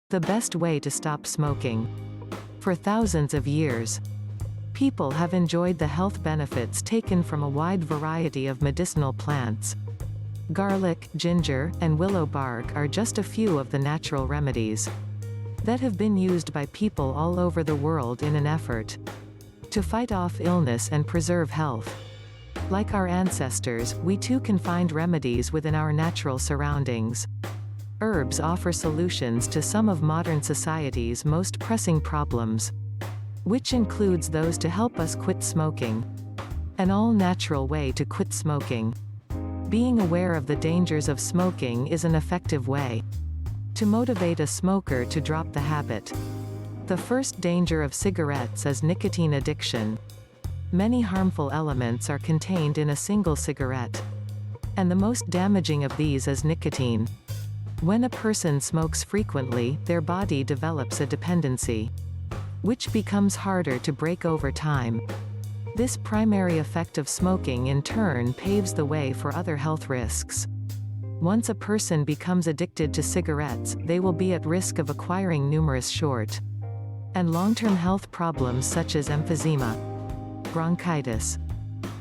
The best way to stop smoking. For thousands of years, people have enjoyed the health benefits taken from a wide variety of medicinal plants. Garlic, ginger, and willow bark are just a few of the natural remedies that have been used by people all over the world in an effort to fight off illness and preserve health. Like our ancestors, we too can find remedies within our natural surroundings. Herbs offer solutions to some of modern society's most pressing problems, which includes those to help us quit smoking. An all-natural way to quit smoking. Being aware of the dangers of smoking is an effective way to motivate a smoker to drop the habit. The first danger of cigarettes is nicotine addiction. Many harmful elements are contained in a single cigarette, and the most damaging of these is nicotine. When a person smokes frequently, their body develops a dependency, which becomes harder to break over time. This primary effect of smoking in turn paves the way for other health risks. Once a person becomes addicted to cigarettes, they will be at risk of acquiring numerous short- and long-term health problems such as emphysema, bronchitis,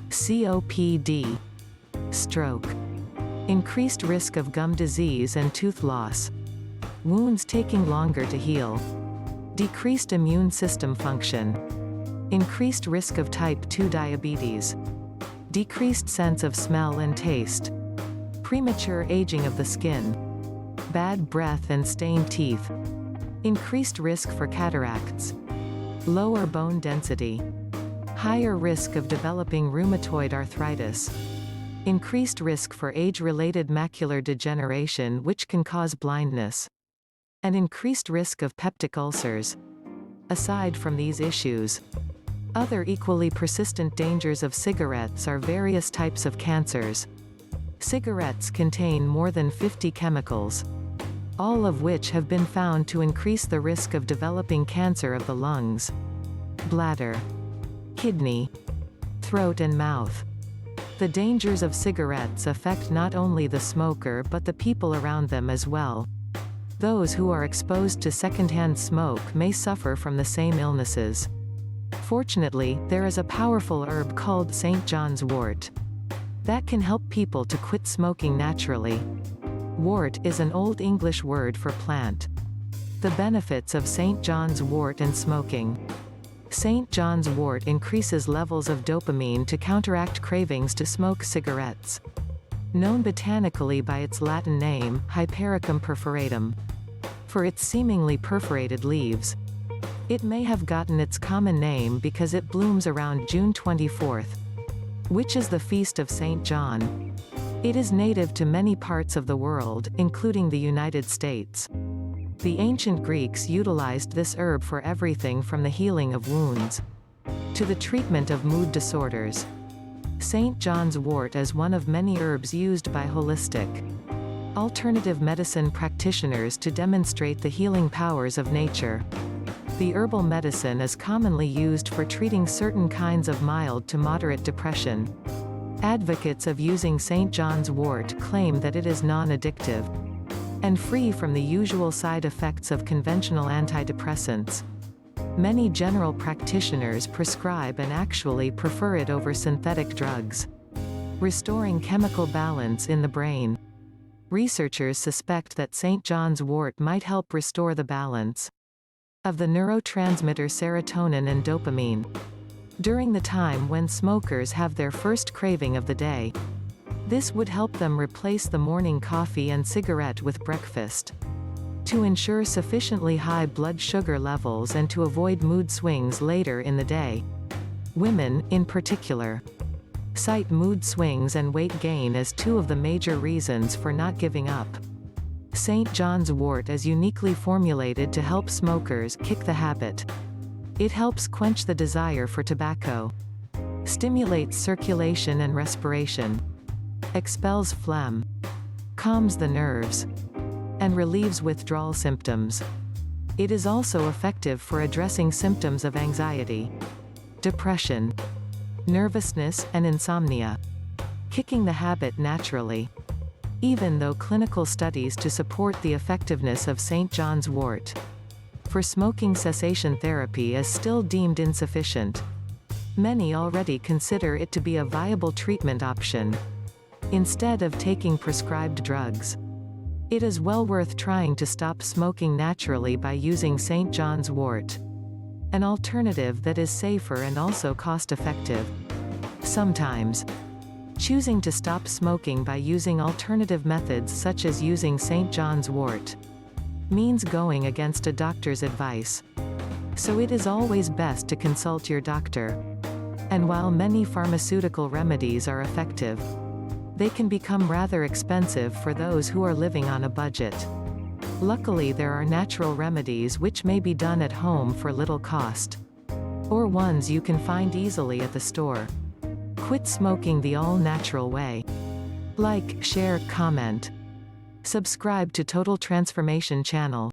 COPD, stroke, increased risk of gum disease and tooth loss, wounds taking longer to heal, decreased immune system function, increased risk of type 2 diabetes, decreased sense of smell and taste, premature aging of the skin, bad breath and stained teeth, increased risk for cataracts, lower bone density, higher risk of developing rheumatoid arthritis, increased risk for age-related macular degeneration which can cause blindness, and increased risk of peptic ulcers. Aside from these issues, other equally persistent dangers of cigarettes are various types of cancers. Cigarettes contain more than 50 chemicals, all of which have been found to increase the risk of developing cancer of the lungs, bladder, kidney, throat and mouth. The dangers of cigarettes affect not only the smoker but the people around them as well. Those who are exposed to secondhand smoke may suffer from the same illnesses. Fortunately, there is a powerful herb called St. John's wort that can help people to quit smoking naturally. Wort is an Old English word for plant. The benefits of St. John's wort and smoking. St. John's wort increases levels of dopamine to counteract cravings to smoke cigarettes. Known botanically by its Latin name, Hypericum perforatum, for its seemingly perforated leaves. It may have gotten its common name because it blooms around June 24th, which is the feast of St. John. It is native to many parts of the world, including the United States. The ancient Greeks utilized this herb for everything from the healing of wounds to the treatment of mood disorders. St. John's wort is one of many herbs used by holistic, alternative medicine practitioners to demonstrate the healing powers of nature. The herbal medicine is commonly used for treating certain kinds of mild to moderate depression. Advocates of using St. John's wort claim that it is non-addictive and free from the usual side effects of conventional antidepressants. Many general practitioners prescribe and actually prefer it over synthetic drugs. Restoring chemical balance in the brain. Researchers suspect that St. John's wort might help restore the balance of the neurotransmitter serotonin and dopamine during the time when smokers have their first craving of the day. This would help them replace the morning coffee and cigarette with breakfast, to ensure sufficiently high blood sugar levels and to avoid mood swings later in the day. Women, in particular, cite mood swings and weight gain as two of the major reasons for not giving up. St. John's wort is uniquely formulated to help smokers kick the habit. It helps quench the desire for tobacco, stimulates circulation and respiration, expels phlegm, calms the nerves, and relieves withdrawal symptoms. It is also effective for addressing symptoms of anxiety, depression, nervousness, and insomnia, kicking the habit naturally. even though clinical studies to support the effectiveness of St. John's wort for smoking cessation therapy is still deemed insufficient. Many already consider it to be a viable treatment option, instead of taking prescribed drugs. It is well worth trying to stop smoking naturally by using St. John's wort, an alternative that is safer and also cost-effective. Sometimes, choosing to stop smoking by using alternative methods such as using St. John's wort means going against a doctor's advice. So it is always best to consult your doctor. And while many pharmaceutical remedies are effective, they can become rather expensive for those who are living on a budget. Luckily, there are natural remedies which may be done at home for little cost, or ones you can find easily at the store. Quit smoking the all-natural way. Like, share, comment. Subscribe to Total Transformation channel.